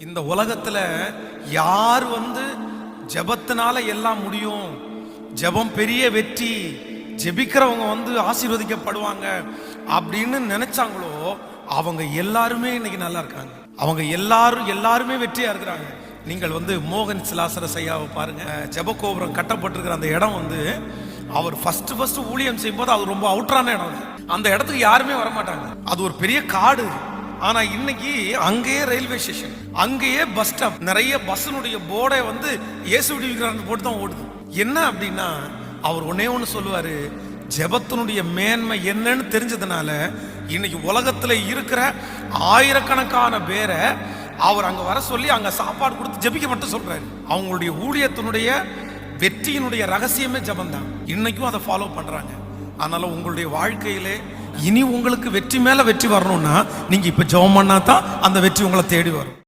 இந்த உலகத்துல யார் ஜெபத்தினால எல்லாம் முடியும், ஜெபம் பெரிய வெற்றி, ஜெபிக்கிறவங்க ஆசீர்வதிக்கப்படுவாங்க அப்படின்னு நினைச்சாங்களோ அவங்க எல்லாருமே இன்னைக்கு நல்லா இருக்காங்க. அவங்க எல்லாருமே வெற்றியா இருக்கிறாங்க. நீங்கள் மோகன் சிலாசரஸ் ஐயாவை பாருங்க. ஜெபகோபுரம் கட்டப்பட்டிருக்கிற அந்த இடம் அவர் ஃபர்ஸ்ட் ஊழியம் செய்யும் போது அது ரொம்ப அவுட்டரான இடம். அந்த இடத்துக்கு யாருமே வரமாட்டாங்க. அது ஒரு பெரிய காடு. ஆனா இன்னைக்கு அங்கேயே ரயில்வே ஸ்டேஷன், அங்கேயே பஸ் ஸ்டாப், நிறைய பஸ்ஸுடைய போர்டை இயேசுடைய போட்டு தான் ஓடுது. என்ன அப்படின்னா அவர் ஒன்னே ஒன்று சொல்லுவாரு, ஜெபத்தினுடைய மேன்மை என்னன்னு தெரிஞ்சதுனால இன்னைக்கு உலகத்துல இருக்கிற ஆயிரக்கணக்கான பேரை அவர் அங்க வர சொல்லி அங்க சாப்பாடு கொடுத்து ஜெபிக்க மட்டும் சொல்றாரு. அவங்களுடைய ஊழியத்தினுடைய வெற்றியினுடைய ரகசியமே ஜெபம் தான். இன்னைக்கும் அதை ஃபாலோ பண்றாங்க. அதனால உங்களுடைய வாழ்க்கையிலே இனி உங்களுக்கு வெற்றி மேல வெற்றி வரணும்னா நீங்க இப்ப ஜெபம் பண்ணா தான் அந்த வெற்றி உங்களை தேடி வரும்.